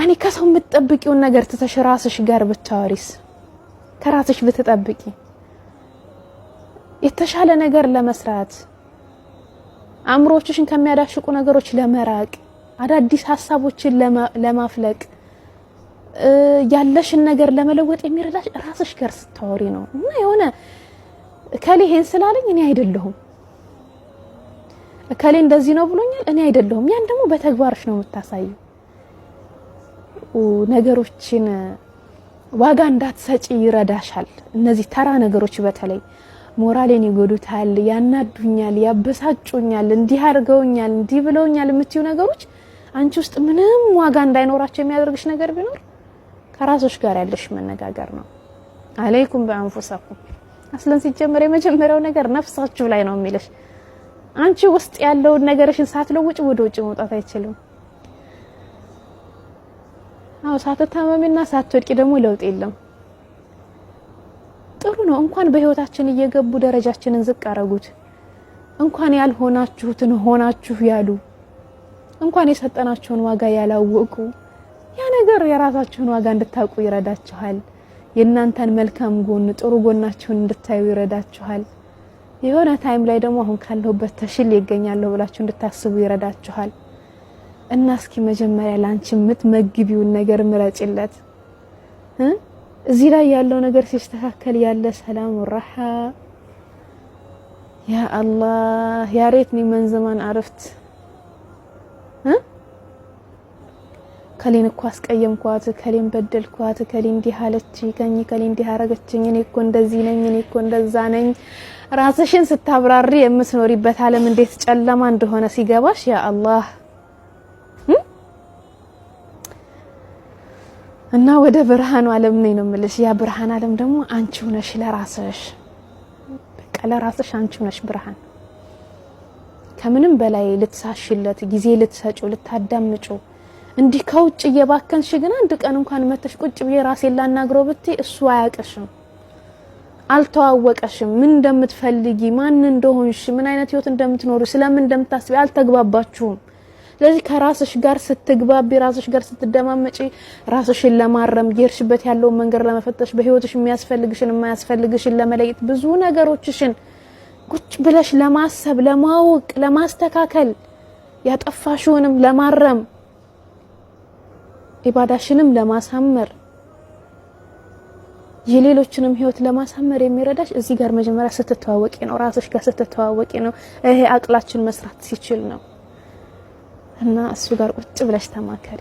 እኔ ከሰው የምትጠብቂውን ነገር ትተሽ ራስሽ ጋር ብታወሪስ ከራስሽ ብትጠብቂ የተሻለ ነገር ለመስራት አምሮችሽን ከሚያዳሽቁ ነገሮች ለመራቅ አዳዲስ ሐሳቦችን ለማፍለቅ ያለሽን ነገር ለመለወጥ የሚረዳሽ ራስሽ ጋር ስታወሪ ነው እና የሆነ ከሌን ስላለኝ እኔ አይደለሁም ከሌ እንደዚህ ነው ብሎኛል እኔ አይደለሁም ያን ደግሞ በተግባርሽ ነው የምታሳየው ነገሮችን ዋጋ እንዳትሰጪ ይረዳሻል እነዚህ ተራ ነገሮች በተለይ ሞራሌን ይጎዱታል ያናዱኛል ያበሳጩኛል እንዲህ አድርገውኛል እንዲህ ብለውኛል የምትዩ ነገሮች አንቺ ውስጥ ምንም ዋጋ እንዳይኖራቸው የሚያደርግሽ ነገር ቢኖር ከራስሽ ጋር ያለሽ መነጋገር ነው አለይኩም በአንፉሳኩም አስለን ሲጀመር የመጀመሪያው ነገር ነፍሳችሁ ላይ ነው የሚልሽ አንቺ ውስጥ ያለው ነገርሽን ሳትለውጭ ወደ ውጭ መውጣት አይችልም አው ሳትታመሚና ሳትወድቂ ደግሞ ለውጥ የለም ጥሩ ነው እንኳን በህይወታችን እየገቡ ደረጃችንን ዝቅ አረጉት እንኳን ያልሆናችሁትን ሆናችሁ ያሉ እንኳን የሰጠናችሁን ዋጋ ያላወቁ ያ ነገር የራሳችሁን ዋጋ እንድታውቁ ይረዳችኋል የእናንተን መልካም ጎን ጥሩ ጎናችሁን እንድታዩ ይረዳችኋል የሆነ ታይም ላይ ደግሞ አሁን ካለሁበት ተሽል ይገኛለሁ ብላችሁ እንድታስቡ ይረዳችኋል እና እስኪ መጀመሪያ ላንቺ የምትመግቢውን ነገር ምረጭለት እዚህ ላይ ያለው ነገር ሲስተካከል ያለ ሰላም ወራሃ ያ አላህ ያ ሬትኒ من زمان عرفت ከሌን እኮ አስቀየምኳት ከሌን በደልኳት ከሌን እንዲህ አለችኝ ከሌን እንዲህ አረገችኝ እኔ እኮ እንደዚህ ነኝ እኔ እኮ እንደዛ ነኝ ራስሽን ስታብራሪ የምትኖሪበት ዓለም እንዴት ጨለማ እንደሆነ ሲገባሽ ያ አላህ እና ወደ ብርሃኑ ዓለም ነው የምልሽ ያ ብርሃን ዓለም ደግሞ አንቺው ነሽ ለራስሽ በቃ ለራስሽ አንቺው ነሽ ብርሃን ከምንም በላይ ልትሳሽለት ጊዜ ልትሰጪው ልታዳምጩ እንዲህ ከውጭ እየባከንሽ ግን አንድ ቀን እንኳን መተሽ ቁጭ ብዬ ራሴን ላናግረው ብትይ እሱ አያቀሽም አልተዋወቀሽም ምን እንደምትፈልጊ ማን እንደሆንሽ ምን አይነት ህይወት እንደምትኖሩ ስለምን እንደምታስቢ አልተግባባችሁም ስለዚህ ከራስሽ ጋር ስትግባቢ ራስሽ ጋር ስትደማመጪ ራስሽን ለማረም ይርሽበት ያለው መንገር ለመፈተሽ በህይወትሽ የሚያስፈልግሽን የማያስፈልግሽን ለመለየት ብዙ ነገሮችሽን ቁጭ ብለሽ ለማሰብ ለማወቅ ለማስተካከል ያጠፋሽውንም ለማረም ኢባዳሽንም ለማሳመር የሌሎችንም ህይወት ለማሳመር የሚረዳሽ እዚህ ጋር መጀመሪያ ስትተዋወቂ ነው ራስሽ ጋር ስትተዋወቂ ነው ይሄ አቅላችን መስራት ሲችል ነው እና እሱ ጋር ቁጭ ብለሽ ተማከሪ